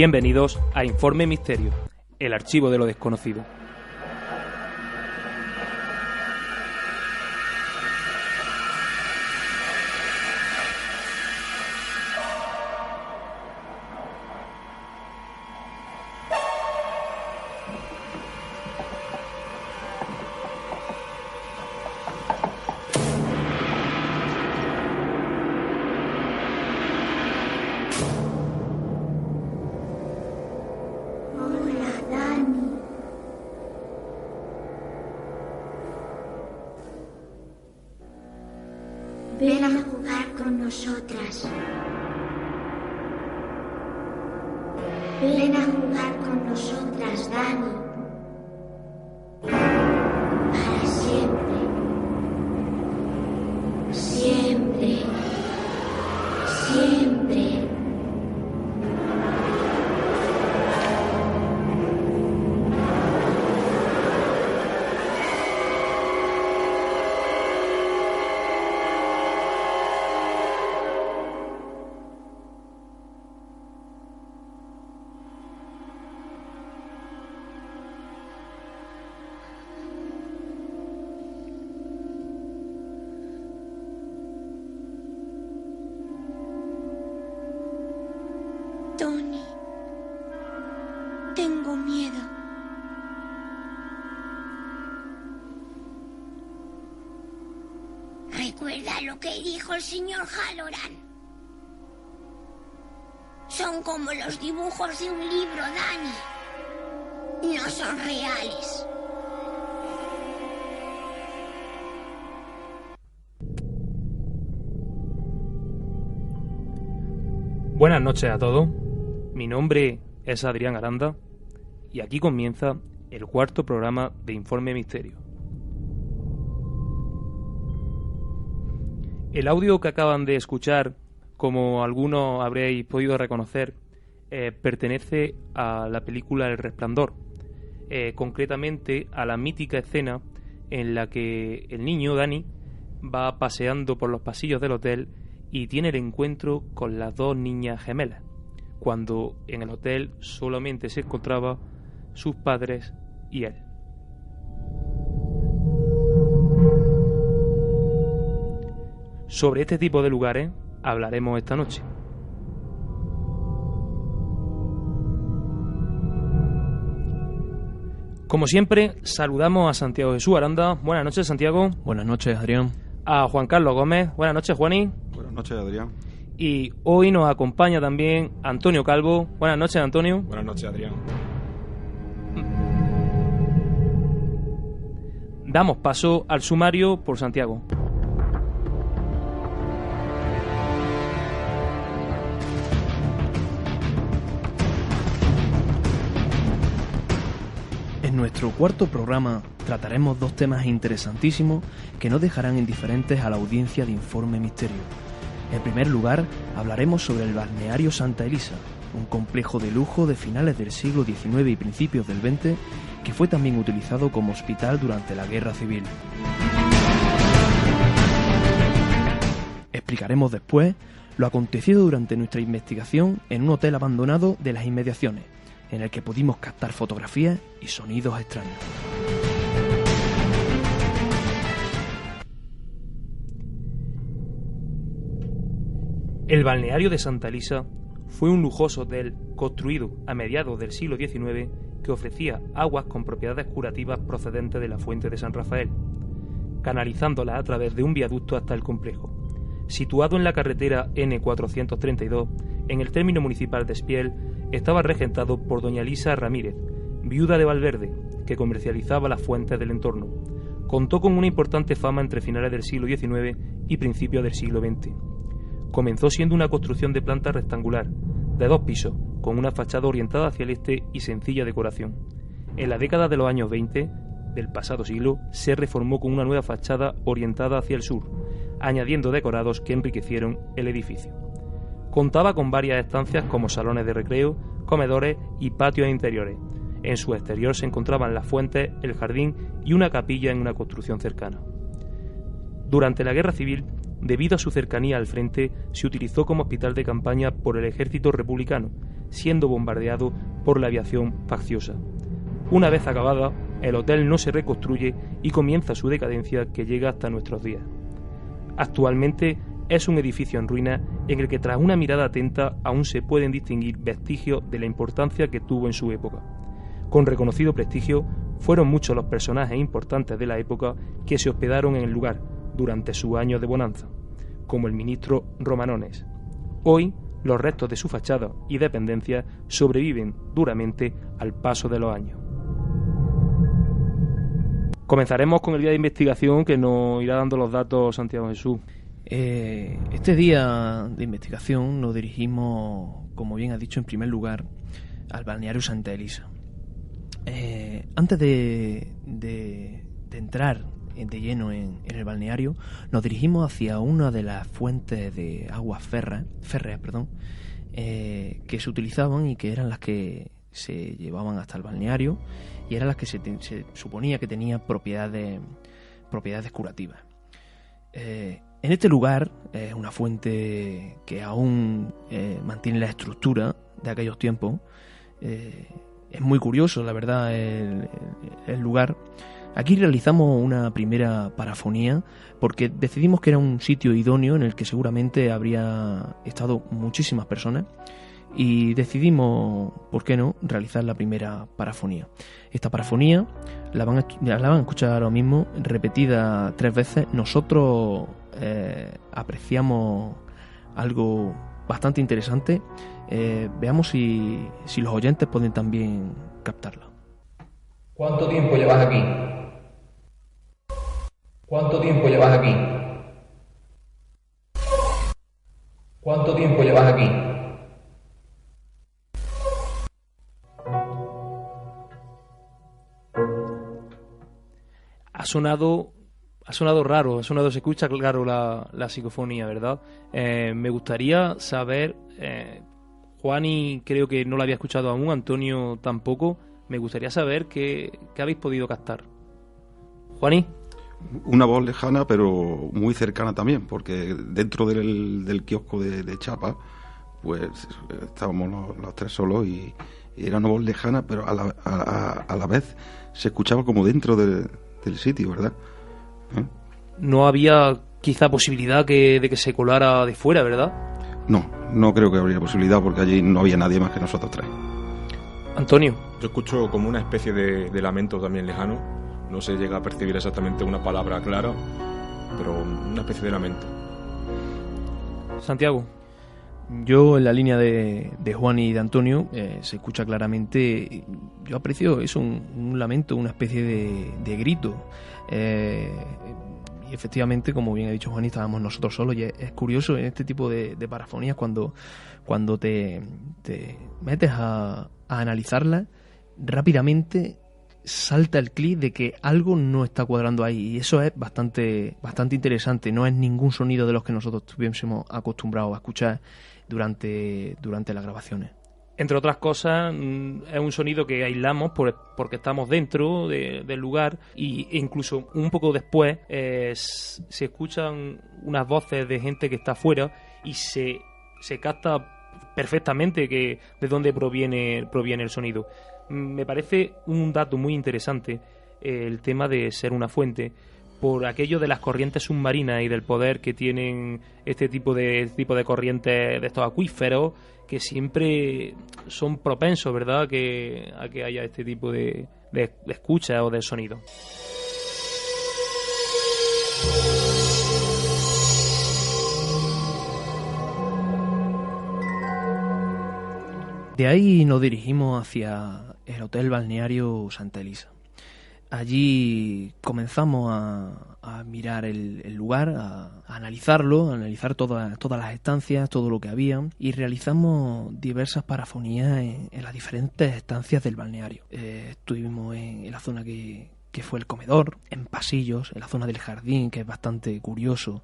Bienvenidos a Informe Misterio, el archivo de lo desconocido. Ven a jugar con nosotras. Ven a jugar con nosotras, Dani. Para siempre. Siempre. Siempre. Tony, tengo miedo. Recuerda lo que dijo el señor Halloran. Son como los dibujos de un libro, Dani. No son reales. Buenas noches a todos. Mi nombre es Adrián Aranda y aquí comienza el cuarto programa de Informe Misterio. El audio que acaban de escuchar, como algunos habréis podido reconocer, pertenece a la película El Resplandor, concretamente a la mítica escena en la que el niño Danny va paseando por los pasillos del hotel y tiene el encuentro con las dos niñas gemelas, cuando en el hotel solamente se encontraba sus padres y él. Sobre este tipo de lugares hablaremos esta noche. Como siempre, saludamos a Santiago Jesús Aranda. Buenas noches, Santiago. Buenas noches, Adrián. A Juan Carlos Gómez. Buenas noches, Juani. Buenas noches, Adrián. Y hoy nos acompaña también Antonio Calvo. Buenas noches, Antonio. Buenas noches, Adrián. Damos paso al sumario por Santiago. En nuestro cuarto programa trataremos dos temas interesantísimos que no dejarán indiferentes a la audiencia de Informe Misterio. En primer lugar, hablaremos sobre el balneario Santa Elisa, un complejo de lujo de finales del siglo XIX y principios del XX que fue también utilizado como hospital durante la Guerra Civil. Explicaremos después lo acontecido durante nuestra investigación en un hotel abandonado de las inmediaciones, en el que pudimos captar fotografías y sonidos extraños. El balneario de Santa Elisa fue un lujoso hotel construido a mediados del siglo XIX que ofrecía aguas con propiedades curativas procedentes de la fuente de San Rafael, canalizándolas a través de un viaducto hasta el complejo. Situado en la carretera N432, en el término municipal de Espiel, estaba regentado por doña Elisa Ramírez, viuda de Valverde, que comercializaba las fuentes del entorno. Contó con una importante fama entre finales del siglo XIX y principios del siglo XX. Comenzó siendo una construcción de planta rectangular, de 2 pisos, con una fachada orientada hacia el este y sencilla decoración. En la década de los años 20 del pasado siglo, se reformó con una nueva fachada orientada hacia el sur, añadiendo decorados que enriquecieron el edificio. Contaba con varias estancias como salones de recreo, comedores y patios interiores. En su exterior se encontraban las fuentes, el jardín y una capilla en una construcción cercana. Durante la Guerra Civil, debido a su cercanía al frente, se utilizó como hospital de campaña por el ejército republicano, siendo bombardeado por la aviación facciosa. Una vez acabada, el hotel no se reconstruye y comienza su decadencia que llega hasta nuestros días. Actualmente es un edificio en ruinas en el que tras una mirada atenta aún se pueden distinguir vestigios de la importancia que tuvo en su época. Con reconocido prestigio, fueron muchos los personajes importantes de la época que se hospedaron en el lugar durante sus años de bonanza, como el ministro Romanones. Hoy, los restos de su fachada y dependencias sobreviven duramente al paso de los años. Comenzaremos con el día de investigación que nos irá dando los datos Santiago Jesús. Este día de investigación nos dirigimos, como bien ha dicho, en primer lugar al balneario Santa Elisa. Antes de entrar de lleno en el balneario, nos dirigimos hacia una de las fuentes de aguas férreas, que se utilizaban y que eran las que se llevaban hasta el balneario y eran las que se suponía que tenían propiedades curativas. En este lugar es una fuente que aún mantiene la estructura de aquellos tiempos. Es muy curioso, la verdad, el lugar. Aquí realizamos una primera parafonía porque decidimos que era un sitio idóneo en el que seguramente habría estado muchísimas personas y decidimos, ¿por qué no?, realizar la primera parafonía. Esta parafonía la van a escuchar ahora mismo repetida 3 veces. Nosotros apreciamos algo bastante interesante. Veamos si los oyentes pueden también captarlo. ¿Cuánto tiempo llevas aquí? ¿Cuánto tiempo llevas aquí? ¿Cuánto tiempo llevas aquí? Ha sonado raro, se escucha claro la psicofonía, ¿verdad? Me gustaría saber, Juani creo que no la había escuchado aún, Antonio tampoco, me gustaría saber qué habéis podido captar. Juani. Una voz lejana, pero muy cercana también, porque dentro del kiosco de Chapa, pues estábamos los 3 solos y era una voz lejana, pero a la vez se escuchaba como dentro del sitio, ¿verdad? No había quizá posibilidad de que se colara de fuera, ¿verdad? No creo que habría posibilidad, porque allí no había nadie más que nosotros 3. Antonio. Yo escucho como una especie de lamento también lejano. No se llega a percibir exactamente una palabra clara, pero una especie de lamento. Santiago. Yo, en la línea de Juan y de Antonio, se escucha claramente, yo aprecio eso, un lamento, una especie de grito. Y efectivamente, como bien ha dicho Juan, estábamos nosotros solos, y es curioso en este tipo de parafonías cuando te metes a analizarlas, rápidamente salta el clic de que algo no está cuadrando ahí, y eso es bastante interesante. No es ningún sonido de los que nosotros estuviésemos acostumbrados a escuchar durante las grabaciones. Entre otras cosas, es un sonido que aislamos porque estamos dentro del lugar, e incluso un poco después se escuchan unas voces de gente que está afuera y se capta perfectamente de dónde proviene el sonido. Me parece un dato muy interesante el tema de ser una fuente, por aquello de las corrientes submarinas y del poder que tienen este tipo de corrientes de estos acuíferos, que siempre son propensos, ¿verdad?, a que haya este tipo de escucha o de sonido. De ahí nos dirigimos hacia el Hotel Balneario Santa Elisa. Allí comenzamos a mirar el lugar, a analizar todas las estancias, todo lo que había, y realizamos diversas parafonías en las diferentes estancias del balneario. Estuvimos en la zona que que fue el comedor, en pasillos, en la zona del jardín, que es bastante curioso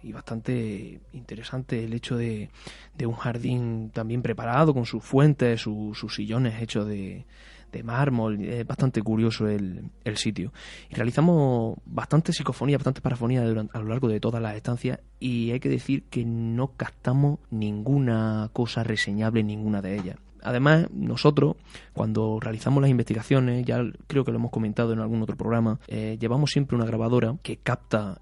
y bastante interesante el hecho de un jardín también preparado con sus fuentes, sus sillones hechos de mármol. Es bastante curioso el sitio. Y realizamos bastante psicofonía, bastante parafonía a lo largo de todas las estancias, y hay que decir que no captamos ninguna cosa reseñable en ninguna de ellas. Además, nosotros, cuando realizamos las investigaciones, ya creo que lo hemos comentado en algún otro programa, llevamos siempre una grabadora que capta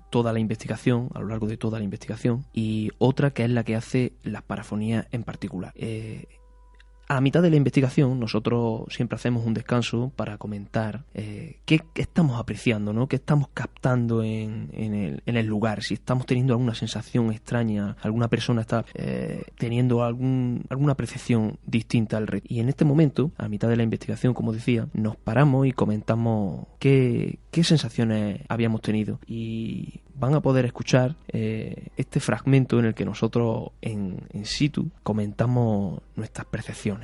toda la investigación, a lo largo de toda la investigación, y otra que es la que hace las parafonías en particular. A la mitad de la investigación nosotros siempre hacemos un descanso para comentar qué estamos apreciando, ¿no? Qué estamos captando en el lugar, si estamos teniendo alguna sensación extraña, alguna persona está teniendo alguna percepción distinta al resto. Y en este momento, a mitad de la investigación, como decía, nos paramos y comentamos qué sensaciones habíamos tenido, y van a poder escuchar este fragmento en el que nosotros en situ comentamos nuestras percepciones.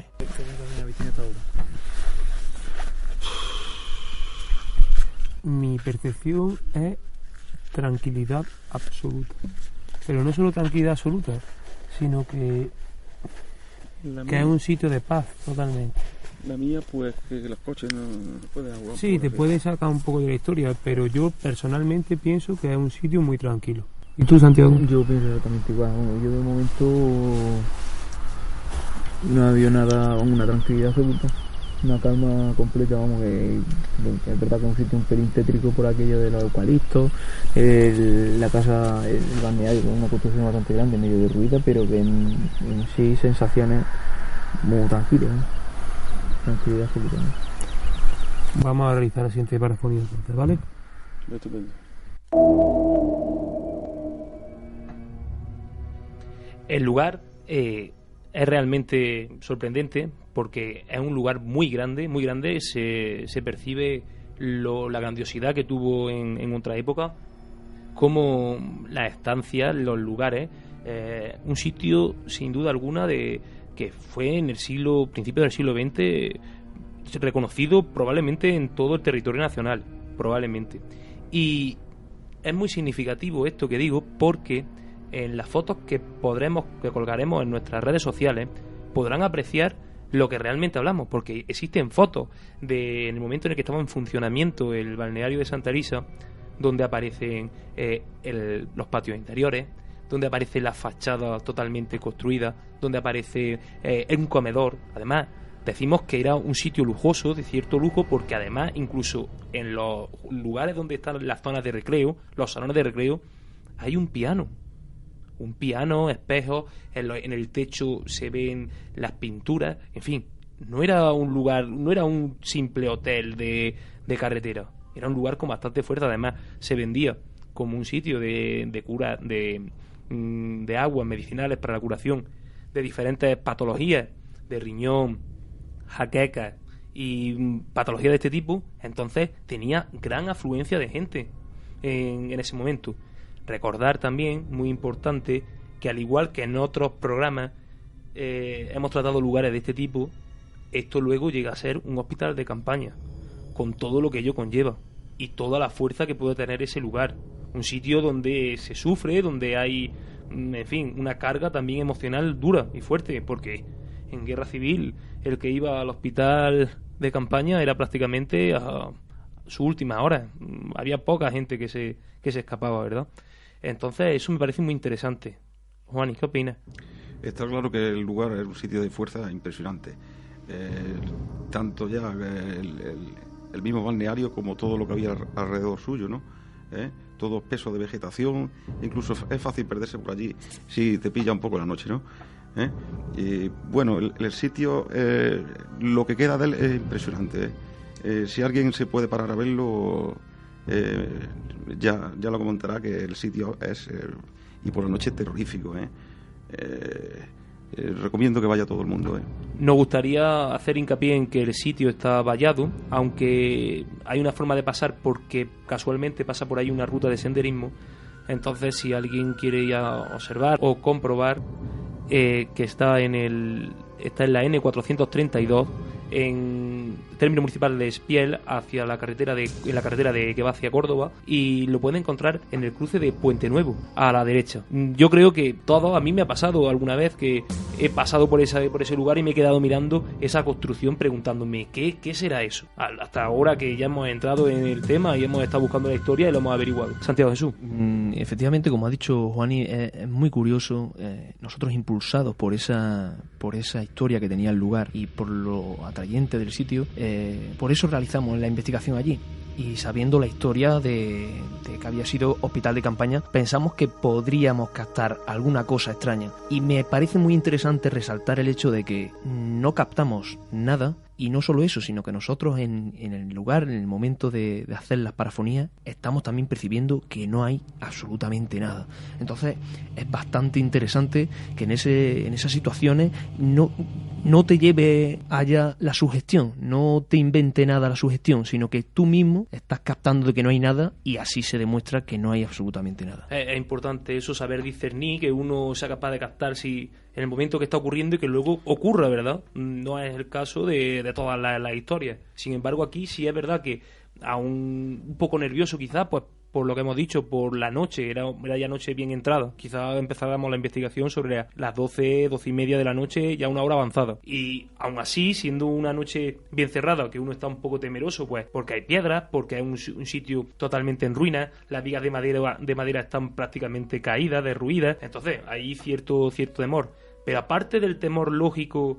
Mi percepción es tranquilidad absoluta, pero no solo tranquilidad absoluta, sino que es un sitio de paz totalmente. La mía, pues, que los coches no pueden aguantar. Sí, te puede sacar un poco de la historia, pero yo personalmente pienso que es un sitio muy tranquilo. ¿Y tú, Santiago? Yo pienso exactamente igual. Yo de momento no había nada, una tranquilidad absoluta, una calma completa, vamos, que es verdad que es un sitio un pelín tétrico por aquello de los eucaliptos, la casa, el balneario, con una construcción bastante grande, medio derruida, pero que en sí sensaciones muy tranquilas, ¿eh? Tranquilidad absoluta, ¿eh? Vamos a realizar la siguiente parafonía entonces, ¿vale? Estupendo. El lugar es realmente sorprendente porque es un lugar muy grande, se percibe la grandiosidad que tuvo en otra época, como las estancias, los lugares, un sitio sin duda alguna que fue en el principio del siglo XX reconocido probablemente en todo el territorio nacional, probablemente. Y es muy significativo esto que digo porque en las fotos que colgaremos en nuestras redes sociales podrán apreciar lo que realmente hablamos, porque existen fotos en el momento en el que estaba en funcionamiento el balneario de Santa Elisa, donde aparecen los patios interiores, donde aparece la fachada totalmente construida, donde aparece un comedor. Además, decimos que era un sitio lujoso, de cierto lujo, porque además incluso en los lugares donde están las zonas de recreo, los salones de recreo, hay un piano, espejos, en el techo se ven las pinturas, en fin, no era un lugar, no era un simple hotel de carretera, era un lugar con bastante fuerza. Además se vendía como un sitio de cura, de aguas medicinales para la curación de diferentes patologías, de riñón, jaquecas y patologías de este tipo. Entonces tenía gran afluencia de gente en ese momento. Recordar también, muy importante, que al igual que en otros programas hemos tratado lugares de este tipo, esto luego llega a ser un hospital de campaña, con todo lo que ello conlleva y toda la fuerza que puede tener ese lugar. Un sitio donde se sufre, donde hay, en fin, una carga también emocional dura y fuerte, porque en guerra civil el que iba al hospital de campaña era prácticamente a su última hora. Había poca gente que se escapaba, ¿verdad? Entonces eso me parece muy interesante. Juan, ¿qué opinas? Está claro que el lugar es un sitio de fuerza impresionante. Tanto ya el mismo balneario como todo lo que había alrededor suyo, ¿no? Todo espeso de vegetación, incluso es fácil perderse por allí si te pilla un poco la noche, ¿no? Y bueno, el sitio, lo que queda de él es impresionante, si alguien se puede parar a verlo, ya lo comentará, que el sitio es, y por la noche, terrorífico. Recomiendo que vaya todo el mundo. Nos gustaría hacer hincapié en que el sitio está vallado, aunque hay una forma de pasar porque casualmente pasa por ahí una ruta de senderismo. Entonces, si alguien quiere ir a observar o comprobar, que está en la N432, término municipal de Espiel hacia la carretera de que va hacia Córdoba, y lo pueden encontrar en el cruce de Puente Nuevo, a la derecha. Yo creo que a mí me ha pasado alguna vez que he pasado por ese lugar y me he quedado mirando esa construcción preguntándome ¿qué será eso? Hasta ahora que ya hemos entrado en el tema y hemos estado buscando la historia y lo hemos averiguado. Santiago Jesús. Efectivamente, como ha dicho Juani, es muy curioso. Nosotros, impulsados por esa historia que tenía el lugar y por lo atrayente del sitio, por eso realizamos la investigación allí. Y sabiendo la historia de que había sido hospital de campaña, pensamos que podríamos captar alguna cosa extraña. Y me parece muy interesante resaltar el hecho de que no captamos nada. Y no solo eso, sino que nosotros en el lugar, en el momento de hacer las parafonías, estamos también percibiendo que no hay absolutamente nada. Entonces es bastante interesante que en esas situaciones no te lleve allá la sugestión, no te invente nada la sugestión, sino que tú mismo estás captando de que no hay nada, y así se demuestra que no hay absolutamente nada. Es importante eso, saber discernir, que uno sea capaz de captar si en el momento que está ocurriendo y que luego ocurra, ¿verdad? No es el caso de todas las historias. Sin embargo, aquí sí es verdad que, aún un poco nervioso quizás, pues por lo que hemos dicho, por la noche, era ya noche bien entrada. Quizás empezáramos la investigación sobre las 12 y media de la noche, ya una hora avanzada. Y aún así, siendo una noche bien cerrada, que uno está un poco temeroso, pues porque hay piedras, porque hay un sitio totalmente en ruinas, las vigas de madera están prácticamente caídas, derruidas, entonces hay cierto temor. Pero aparte del temor lógico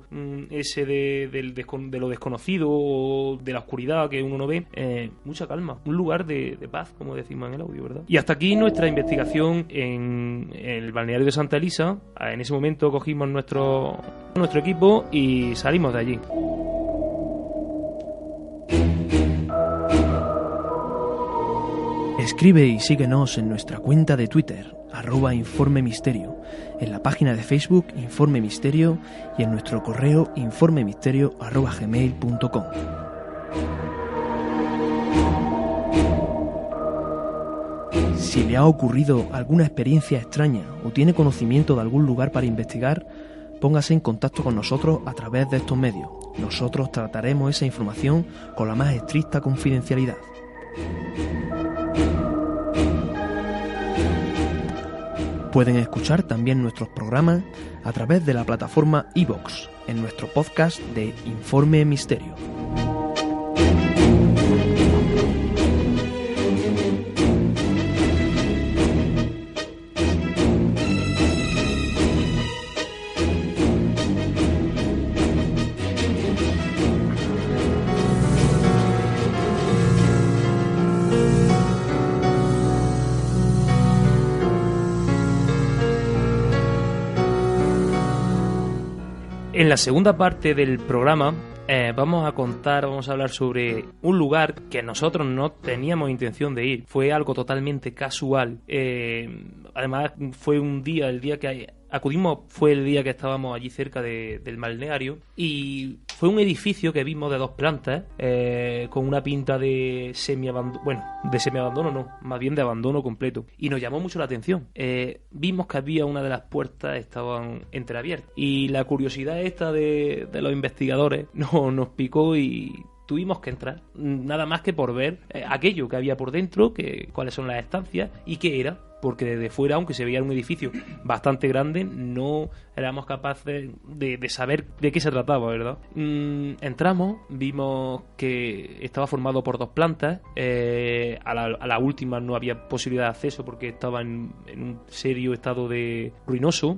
ese de lo desconocido o de la oscuridad que uno no ve, mucha calma, un lugar de paz, como decimos en el audio, ¿verdad? Y hasta aquí nuestra investigación en el balneario de Santa Elisa. En ese momento cogimos nuestro equipo y salimos de allí. Escribe y síguenos en nuestra cuenta de Twitter, @InformeMisterio, en la página de Facebook Informe Misterio y en nuestro correo informemisterio@gmail.com. Si le ha ocurrido alguna experiencia extraña o tiene conocimiento de algún lugar para investigar, póngase en contacto con nosotros a través de estos medios. Nosotros trataremos esa información con la más estricta confidencialidad. Pueden escuchar también nuestros programas a través de la plataforma iVoox, en nuestro podcast de Informe Misterio. En la segunda parte del programa vamos a hablar sobre un lugar que nosotros no teníamos intención de ir. Fue algo totalmente casual. Además, fue el día que acudimos, fue el día que estábamos allí cerca del balneario, y fue un edificio que vimos de 2 plantas, con una pinta de semiabandono no, más bien de abandono completo, y nos llamó mucho la atención. Vimos que había una de las puertas estaban entreabiertas, y la curiosidad esta de los investigadores nos picó y tuvimos que entrar, nada más que por ver aquello que había por dentro, cuáles son las estancias y qué era, porque desde fuera, aunque se veía un edificio bastante grande, no éramos capaces de saber de qué se trataba, ¿verdad? Entramos, vimos que estaba formado por 2 plantas, a la última no había posibilidad de acceso porque estaba en un serio estado de ruinoso.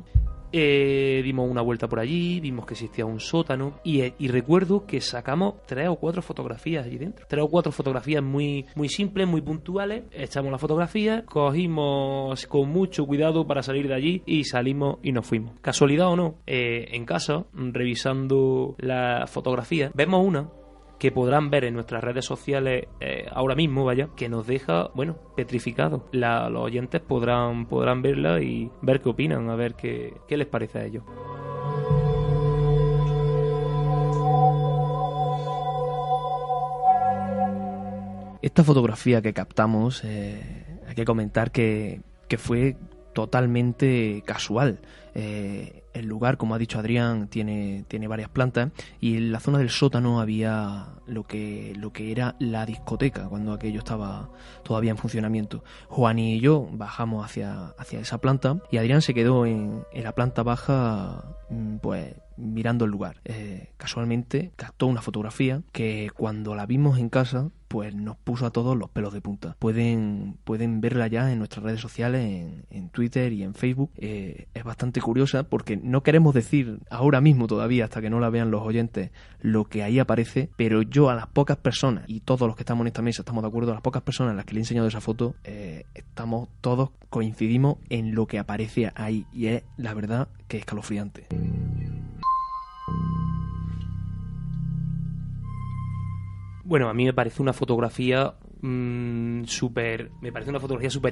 Dimos una vuelta por allí, vimos que existía un sótano y recuerdo que sacamos 3 o 4 fotografías allí dentro. 3 o 4 fotografías muy, muy simples, muy puntuales. Echamos las fotografías, cogimos con mucho cuidado para salir de allí y salimos y nos fuimos. Casualidad o no, en casa, revisando la fotografía, vemos una que podrán ver en nuestras redes sociales ahora mismo, que nos deja, petrificados. Los oyentes podrán verla y ver qué opinan, a ver qué les parece a ellos. Esta fotografía que captamos, hay que comentar que fue totalmente casual. El lugar, como ha dicho Adrián, tiene varias plantas, y en la zona del sótano había lo que era la discoteca cuando aquello estaba todavía en funcionamiento. Juan y yo bajamos hacia esa planta, y Adrián se quedó en la planta baja, pues mirando el lugar. Casualmente captó una fotografía que, cuando la vimos en casa, pues nos puso a todos los pelos de punta. Pueden verla ya en nuestras redes sociales, en Twitter y en Facebook. Es bastante curiosa, porque no queremos decir ahora mismo todavía, hasta que no la vean los oyentes, lo que ahí aparece, pero yo, a las pocas personas, y todos los que estamos en esta mesa estamos de acuerdo, a las pocas personas a las que le he enseñado esa foto, estamos todos, coincidimos en lo que aparece ahí, y es, la verdad, que escalofriante. Bueno, a mí me parece una fotografía súper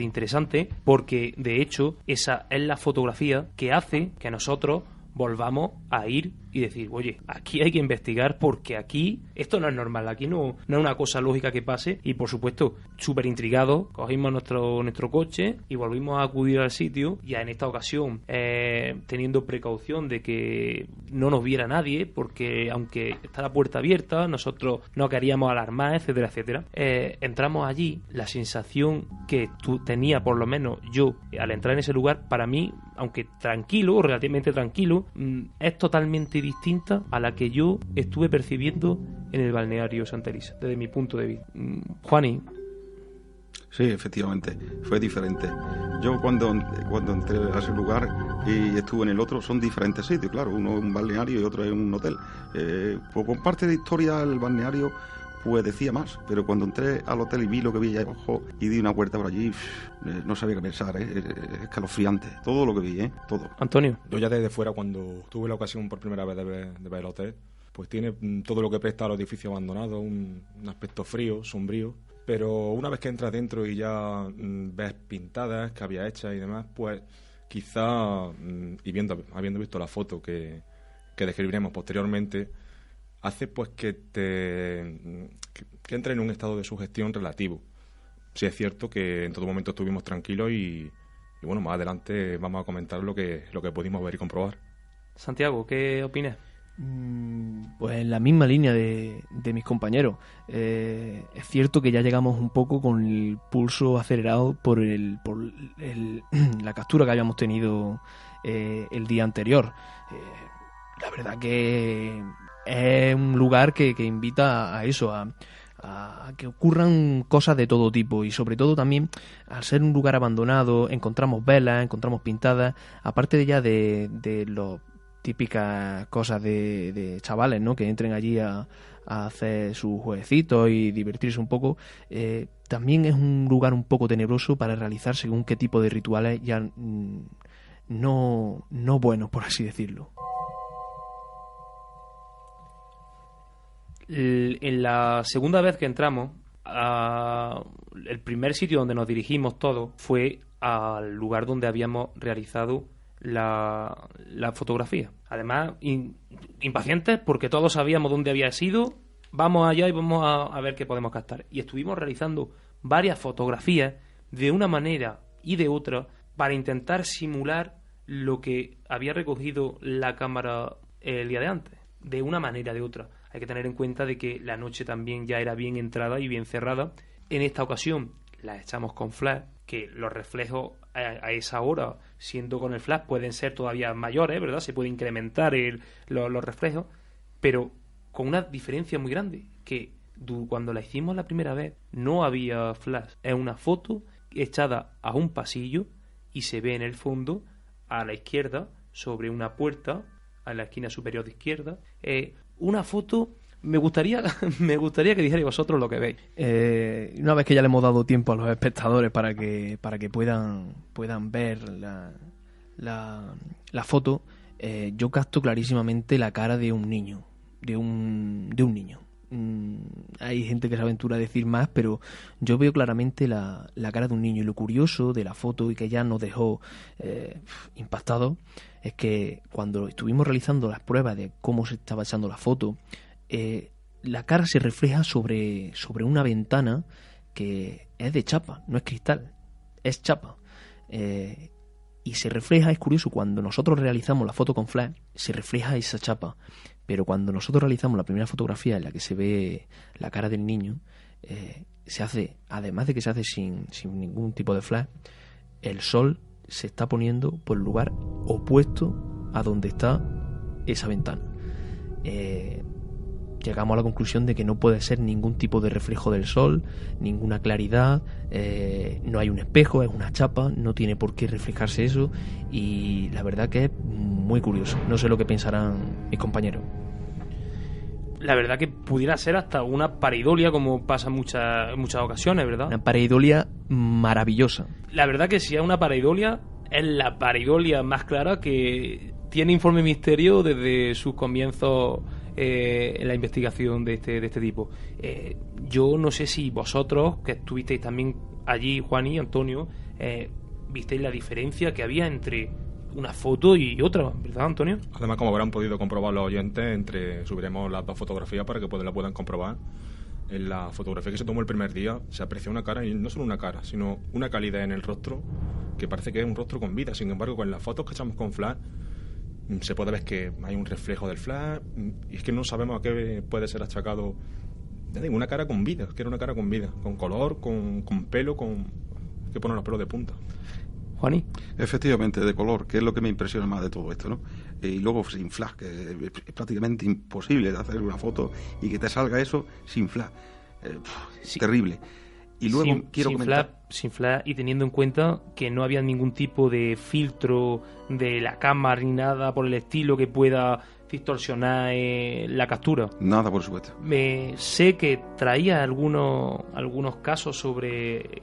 interesante, porque de hecho esa es la fotografía que hace que nosotros volvamos a ir y decir, oye, aquí hay que investigar, porque aquí esto no es normal, aquí no es una cosa lógica que pase. Y por supuesto, súper intrigados, cogimos nuestro coche y volvimos a acudir al sitio, ya en esta ocasión teniendo precaución de que no nos viera nadie, porque aunque está la puerta abierta, nosotros no queríamos alarmar, etcétera, etcétera. Entramos allí, la sensación que tenía, por lo menos yo, al entrar en ese lugar, para mí, aunque tranquilo, relativamente tranquilo, es totalmente distinta a la que yo estuve percibiendo en el balneario Santa Elisa, desde mi punto de vista. Juani. Sí, efectivamente, fue diferente. Yo cuando entré a ese lugar y estuve en el otro, son diferentes sitios, claro, uno es un balneario y otro es un hotel. Pues con parte de historia, el balneario pues decía más, pero cuando entré al hotel y vi lo que vi allá abajo y di una vuelta por allí, no sabía qué pensar, es escalofriante, todo lo que vi, todo. Antonio. Yo ya desde fuera, cuando tuve la ocasión por primera vez de ver el hotel, pues tiene todo lo que presta a los edificios abandonados, un aspecto frío, sombrío, pero una vez que entras dentro y ya ves pintadas que había hechas y demás, pues quizá, y habiendo visto la foto que describiremos posteriormente, hace pues que entre en un estado de sugestión relativo. Sí es cierto que en todo momento estuvimos tranquilos y bueno, más adelante vamos a comentar lo que pudimos ver y comprobar. Santiago, ¿qué opinas? Pues en la misma línea de mis compañeros. Es cierto que ya llegamos un poco con el pulso acelerado por la captura que habíamos tenido el día anterior. La verdad que es un lugar que invita a eso, a que ocurran cosas de todo tipo, y sobre todo también, al ser un lugar abandonado, encontramos velas, encontramos pintadas, aparte de ya de los típicas cosas de chavales, ¿no?, que entren allí a hacer sus jueguecitos y divertirse un poco. También es un lugar un poco tenebroso para realizar según qué tipo de rituales ya no buenos, por así decirlo. En la segunda vez que entramos, el primer sitio donde nos dirigimos todos fue al lugar donde habíamos realizado la fotografía. Además, impacientes, porque todos sabíamos dónde había sido. Vamos allá y vamos a ver qué podemos captar. Y estuvimos realizando varias fotografías de una manera y de otra para intentar simular lo que había recogido la cámara el día de antes, de una manera o de otra. Hay que tener en cuenta de que la noche también ya era bien entrada y bien cerrada. En esta ocasión la echamos con flash, que los reflejos a esa hora, siendo con el flash, pueden ser todavía mayores, ¿verdad? Se puede incrementar los reflejos, pero con una diferencia muy grande, que cuando la hicimos la primera vez no había flash. Es una foto echada a un pasillo y se ve en el fondo, a la izquierda, sobre una puerta, a la esquina superior de izquierda, una foto. Me gustaría que dijerais vosotros lo que veis. Una vez que ya le hemos dado tiempo a los espectadores para que puedan ver la foto, yo capto clarísimamente la cara de un niño, de un niño. Hay gente que se aventura a decir más, pero yo veo claramente la cara de un niño. Y lo curioso de la foto, y que ya nos dejó impactados, es que cuando estuvimos realizando las pruebas de cómo se estaba echando la foto, la cara se refleja sobre una ventana que es de chapa, no es cristal, es chapa. y se refleja, es curioso, cuando nosotros realizamos la foto con flash, se refleja esa chapa, pero cuando nosotros realizamos la primera fotografía en la que se ve la cara del niño, se hace, además de que se hace sin ningún tipo de flash, el sol se está poniendo por el lugar opuesto a donde está esa ventana. Llegamos a la conclusión de que no puede ser ningún tipo de reflejo del sol, ninguna claridad, no hay un espejo, es una chapa, no tiene por qué reflejarse eso, y la verdad que es muy curioso. No sé lo que pensarán mis compañeros. La verdad que pudiera ser hasta una pareidolia, como pasa en muchas ocasiones, ¿verdad? Una pareidolia maravillosa. La verdad que si es una pareidolia, es la pareidolia más clara que tiene Informe Misterio desde sus comienzos en la investigación de este tipo. Yo no sé si vosotros, que estuvisteis también allí, Juan y Antonio, visteis la diferencia que había entre una foto y otra, ¿verdad, Antonio? Además, como habrán podido comprobar los oyentes, subiremos las dos fotografías para que la puedan comprobar. En la fotografía que se tomó el primer día se aprecia una cara, y no solo una cara, sino una calidad en el rostro que parece que es un rostro con vida. Sin embargo, con las fotos que echamos con flash se puede ver que hay un reflejo del flash, y es que no sabemos a qué puede ser achacado. Ya digo, una cara con vida, que era una cara con vida, con color, con pelo, que ponen los pelos de punta. Juaní. Efectivamente, de color, que es lo que me impresiona más de todo esto, ¿no? Y luego sin flash, que es prácticamente imposible de hacer una foto y que te salga eso sin flash. Sí. Terrible. Y luego quiero comentar... Sin flash, y teniendo en cuenta que no había ningún tipo de filtro de la cámara ni nada por el estilo que pueda distorsionar la captura. Nada, por supuesto. Sé que traía algunos casos sobre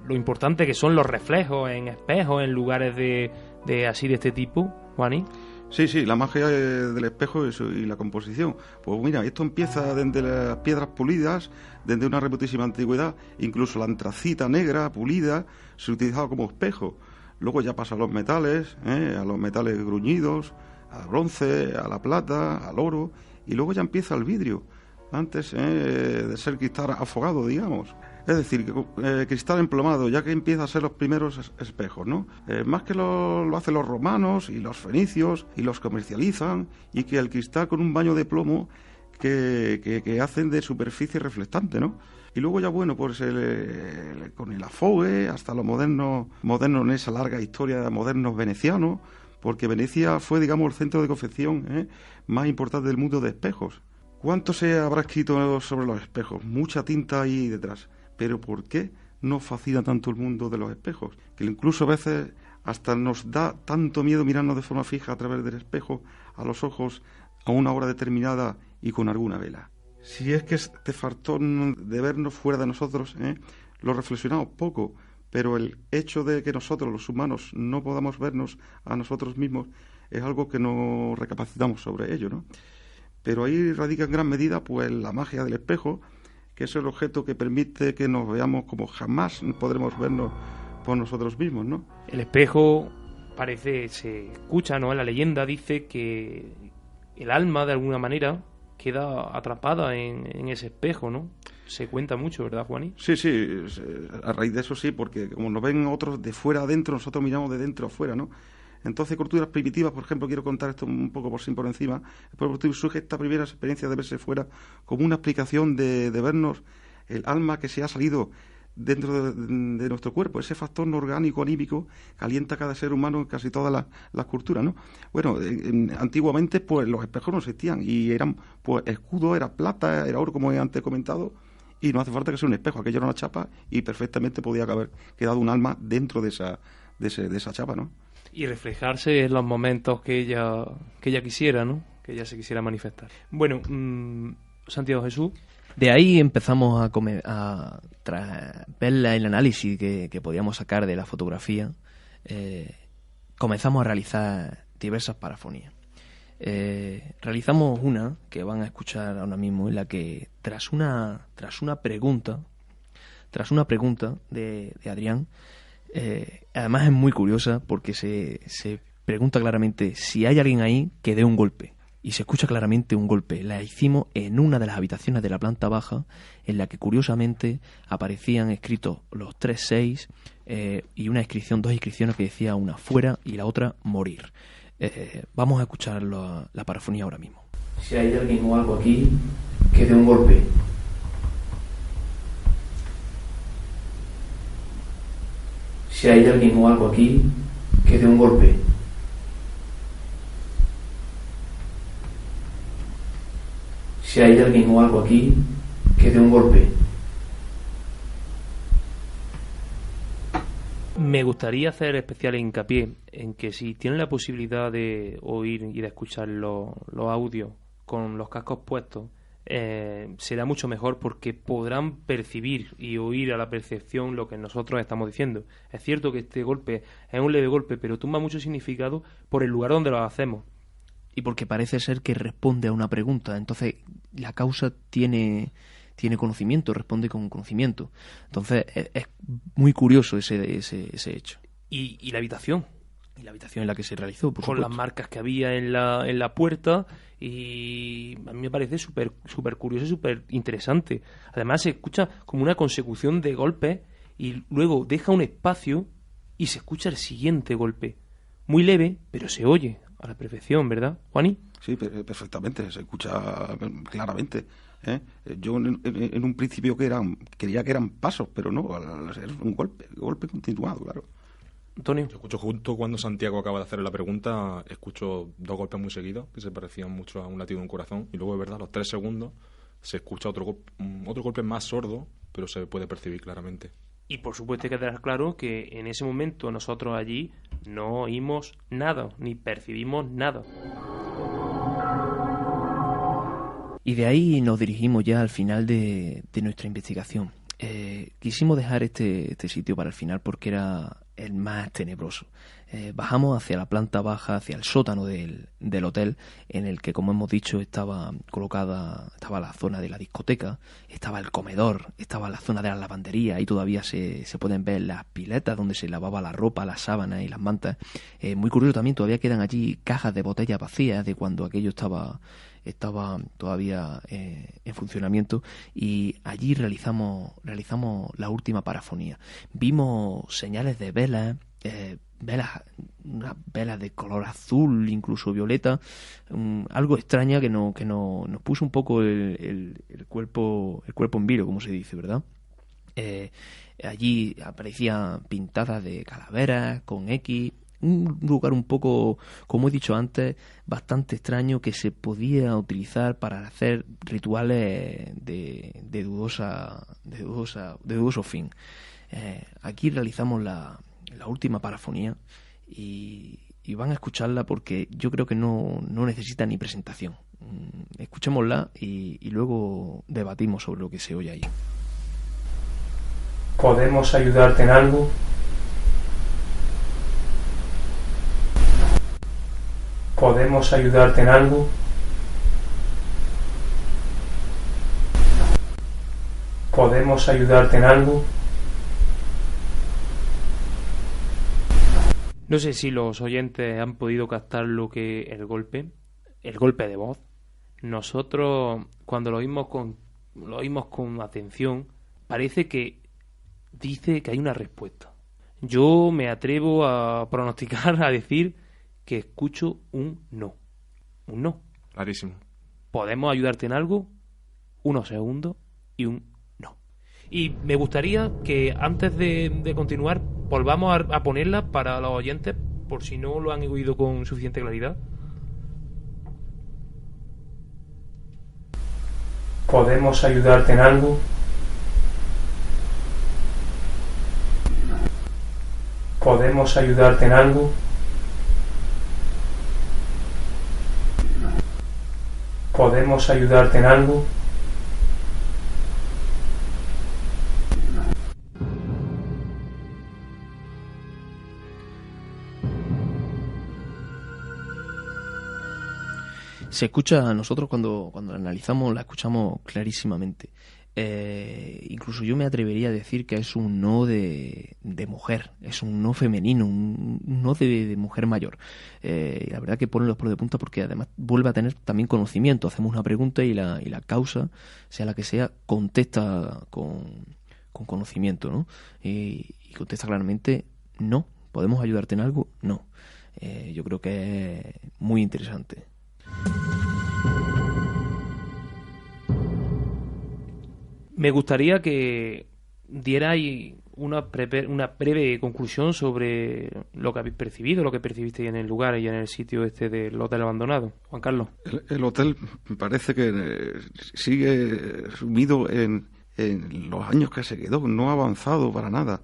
lo importante que son los reflejos en espejos, en lugares de este tipo, Juaní. Sí, la magia del espejo y la composición. Pues mira, esto empieza desde las piedras pulidas, desde una remotísima antigüedad, incluso la antracita negra pulida se utilizaba como espejo. Luego ya pasa a los metales gruñidos, al bronce, a la plata, al oro, y luego ya empieza el vidrio, antes de ser cristal afogado, digamos. Es decir, cristal emplomado, ya que empieza a ser los primeros espejos, ¿no? Más que lo hacen los romanos y los fenicios, y los comercializan, y que el cristal con un baño de plomo que hacen de superficie reflectante, ¿no? Y luego ya, bueno, pues con el afogue, hasta los modernos en esa larga historia de modernos venecianos, porque Venecia fue, digamos, el centro de confección más importante del mundo de espejos. ¿Cuánto se habrá escrito sobre los espejos? Mucha tinta ahí detrás. Pero ¿por qué nos fascina tanto el mundo de los espejos? Que incluso a veces hasta nos da tanto miedo mirarnos de forma fija a través del espejo a los ojos a una hora determinada y con alguna vela. Si es que este fartón de vernos fuera de nosotros, lo reflexionamos poco, pero el hecho de que nosotros, los humanos, no podamos vernos a nosotros mismos es algo que no recapacitamos sobre ello, ¿no? Pero ahí radica en gran medida pues la magia del espejo, que es el objeto que permite que nos veamos como jamás podremos vernos por nosotros mismos, ¿no? El espejo se escucha, ¿no? En la leyenda dice que el alma, de alguna manera, queda atrapada en ese espejo, ¿no? Se cuenta mucho, ¿verdad, Juaní? Sí, a raíz de eso sí, porque como nos ven otros de fuera adentro, nosotros miramos de dentro a fuera, ¿no? Entonces, culturas primitivas, por ejemplo, quiero contar esto un poco por encima, surge esta primera experiencia de verse fuera como una explicación de vernos el alma que se ha salido dentro de nuestro cuerpo, ese factor orgánico anímico que alienta a cada ser humano en casi todas las culturas, ¿no? Bueno, antiguamente pues los espejos no existían y eran pues escudo, era plata, era oro, como he antes comentado, y no hace falta que sea un espejo, aquello era una chapa y perfectamente podía haber quedado un alma dentro de esa chapa, ¿no? Y reflejarse en los momentos que ella quisiera, ¿no? Que ella se quisiera manifestar. Bueno, Santiago Jesús. De ahí empezamos tras ver el análisis que podíamos sacar de la fotografía, comenzamos a realizar diversas parafonías. Realizamos una que van a escuchar ahora mismo, en la que tras una pregunta de Adrián, además es muy curiosa porque se pregunta claramente si hay alguien ahí que dé un golpe. y se escucha claramente un golpe. La hicimos en una de las habitaciones de la planta baja, en la que curiosamente aparecían escritos los 3-6 y dos inscripciones que decía una fuera y la otra morir. Vamos a escuchar la parafonía ahora mismo. Si hay alguien o algo aquí, que dé un golpe. Si hay alguien o algo aquí, que dé un golpe. Si hay alguien o algo aquí, que dé un golpe. Me gustaría hacer especial hincapié en que si tienen la posibilidad de oír y de escuchar los audios con los cascos puestos, será mucho mejor porque podrán percibir y oír a la percepción lo que nosotros estamos diciendo. Es cierto que este golpe es un leve golpe, pero tumba mucho significado por el lugar donde lo hacemos. Y porque parece ser que responde a una pregunta. Entonces la causa tiene conocimiento, responde con conocimiento. Entonces es muy curioso ese hecho. Y la habitación. Y la habitación en la que se realizó, por con supuesto. Las marcas que había en la puerta, y a mí me parece súper curioso y súper interesante. Además se escucha como una consecución de golpes y luego deja un espacio y se escucha el siguiente golpe. Muy leve, pero se oye a la perfección, ¿verdad, Juani? Sí, perfectamente, se escucha claramente. Yo en un principio creía que eran pasos, pero no, al ser un golpe continuado, claro. Antonio. Yo escucho justo cuando Santiago acaba de hacer la pregunta, escucho dos golpes muy seguidos que se parecían mucho a un latido de un corazón, y luego, de verdad, a los 3 segundos se escucha otro golpe más sordo, pero se puede percibir claramente. Y por supuesto hay que dejar claro que en ese momento nosotros allí no oímos nada, ni percibimos nada. Y de ahí nos dirigimos ya al final de nuestra investigación. Quisimos dejar este sitio para el final porque era el más tenebroso. Bajamos hacia la planta baja, hacia el sótano del hotel, en el que, como hemos dicho, estaba la zona de la discoteca, estaba el comedor, estaba la zona de la lavandería, y todavía se pueden ver las piletas donde se lavaba la ropa, las sábanas y las mantas. Muy curioso también, todavía quedan allí cajas de botellas vacías de cuando aquello estaba todavía en funcionamiento, y allí realizamos la última parafonía. Vimos señales de velas, unas velas de color azul, incluso violeta, algo extraña que nos puso un poco el cuerpo en vilo, como se dice, ¿verdad? Allí aparecían pintadas de calaveras con X. Un lugar un poco, como he dicho antes, bastante extraño, que se podía utilizar para hacer rituales de dudoso fin. Aquí realizamos la última parafonía y van a escucharla porque yo creo que no necesita ni presentación. Escuchémosla y luego debatimos sobre lo que se oye ahí. ¿Podemos ayudarte en algo? ¿Podemos ayudarte en algo? ¿Podemos ayudarte en algo? No sé si los oyentes han podido captar lo que el golpe de voz. Nosotros, cuando lo oímos con atención, parece que dice que hay una respuesta. Yo me atrevo a pronosticar, a decir que escucho un no. Un no. Clarísimo. ¿Podemos ayudarte en algo? Unos segundos y un no. Y me gustaría que antes de continuar volvamos a ponerla para los oyentes, por si no lo han oído con suficiente claridad. ¿Podemos ayudarte en algo? ¿Podemos ayudarte en algo? ¿Podemos ayudarte en algo? Se escucha, nosotros cuando la analizamos la escuchamos clarísimamente. incluso yo me atrevería a decir que es un no de mujer, es un no femenino, un no de mujer mayor. La verdad que pone los pelos de punta porque además vuelve a tener también conocimiento. Hacemos una pregunta y la causa, sea la que sea, contesta con conocimiento, ¿no? Y contesta claramente no. ¿Podemos ayudarte en algo? No. Yo creo que es muy interesante. Me gustaría que dierais una breve conclusión sobre lo que habéis percibido, lo que percibisteis en el lugar y en el sitio este del hotel abandonado. Juan Carlos. El hotel parece que sigue sumido en los años que se quedó, no ha avanzado para nada.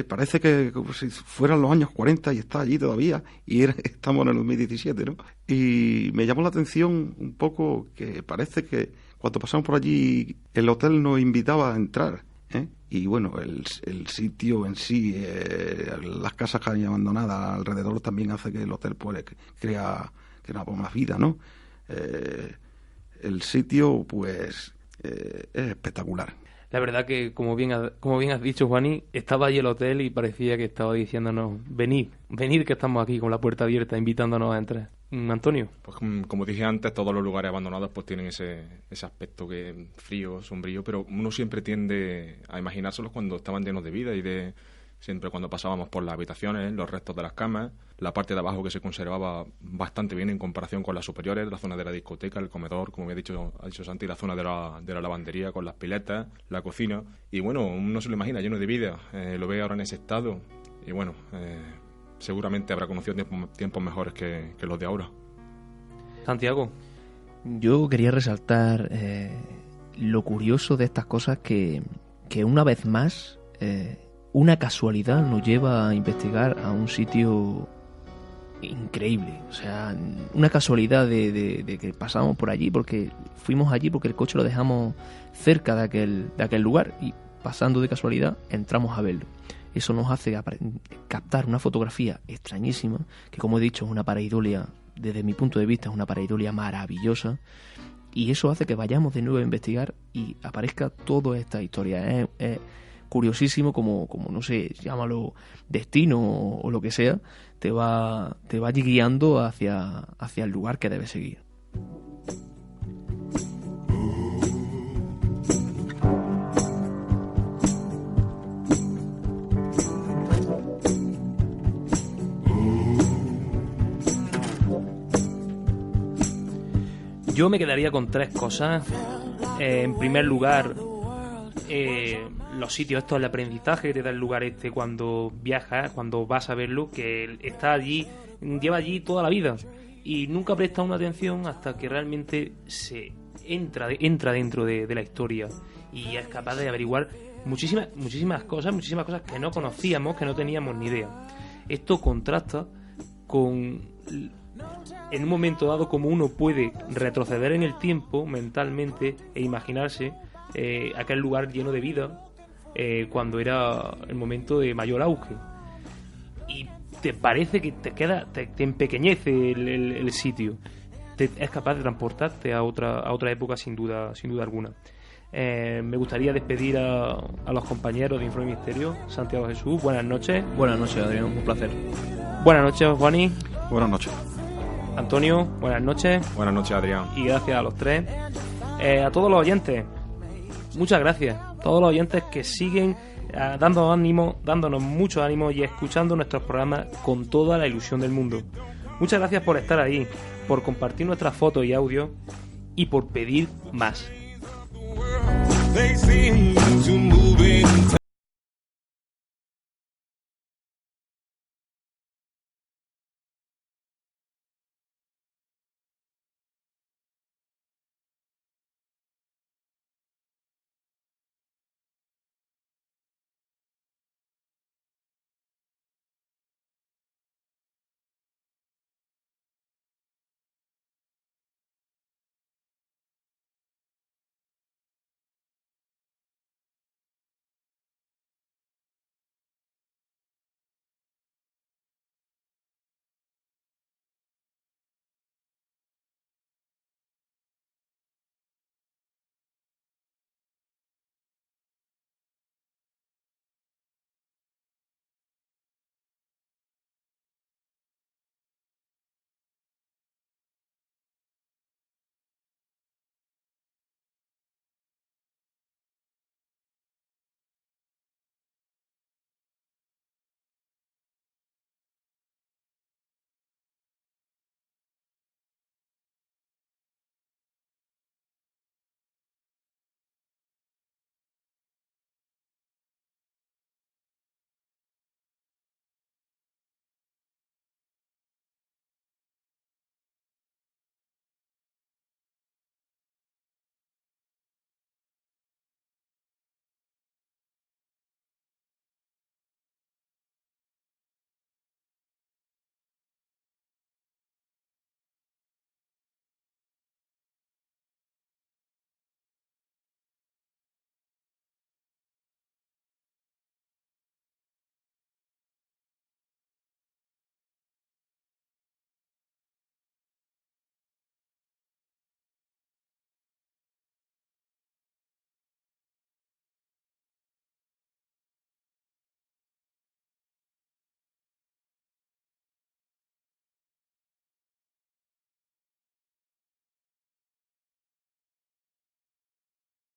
Parece que como si fueran los años 40 y está allí todavía, y estamos en el 2017, ¿no? Y me llamó la atención un poco que parece que cuando pasamos por allí el hotel nos invitaba a entrar, y bueno, el sitio en sí, las casas que hay abandonadas alrededor también hace que el hotel pues crea más vida, ¿no? El sitio pues es espectacular. La verdad que, como bien has dicho, Juani, estaba allí el hotel y parecía que estaba diciéndonos, venid que estamos aquí con la puerta abierta, invitándonos a entrar. Antonio. Pues como dije antes, todos los lugares abandonados pues tienen ese aspecto que frío, sombrío, pero uno siempre tiende a imaginárselos cuando estaban llenos de vida y de siempre cuando pasábamos por las habitaciones, los restos de las camas, la parte de abajo que se conservaba bastante bien en comparación con las superiores, la zona de la discoteca, el comedor, como ha dicho Santi, la zona de la lavandería con las piletas, la cocina, y bueno, uno se lo imagina lleno de vida, lo ve ahora en ese estado, y bueno, seguramente habrá conocido tiempos mejores que los de ahora. Santiago. Yo quería resaltar lo curioso de estas cosas que una vez más una casualidad nos lleva a investigar a un sitio increíble. O sea, una casualidad de que pasamos por allí, porque fuimos allí porque el coche lo dejamos cerca de aquel lugar y pasando de casualidad entramos a verlo. Eso nos hace captar una fotografía extrañísima, que como he dicho es una pareidolia, desde mi punto de vista es una pareidolia maravillosa, y eso hace que vayamos de nuevo a investigar y aparezca toda esta historia. Es curiosísimo como no sé, llámalo destino o lo que sea, te va guiando hacia el lugar que debes seguir. Yo me quedaría con tres cosas. En primer lugar, los sitios estos, el aprendizaje que te da el lugar este cuando viajas, cuando vas a verlo, que está allí, lleva allí toda la vida y nunca presta una atención hasta que realmente se entra dentro de la historia y es capaz de averiguar muchísimas cosas que no conocíamos, que no teníamos ni idea. Esto contrasta con, en un momento dado, como uno puede retroceder en el tiempo mentalmente e imaginarse aquel lugar lleno de vida cuando era el momento de mayor auge, y te parece que te empequeñece el sitio, es capaz de transportarte a otra época sin duda alguna. Me gustaría despedir a los compañeros de Informe Misterio. Santiago Jesús, buenas noches. Buenas noches, Adrián, un placer. Buenas noches, Juani. Buenas noches. Antonio, buenas noches. Buenas noches, Adrián. Y gracias a los tres. A todos los oyentes, muchas gracias. Todos los oyentes que siguen dándonos mucho ánimo y escuchando nuestros programas con toda la ilusión del mundo. Muchas gracias por estar ahí, por compartir nuestras fotos y audio y por pedir más. They seem to move.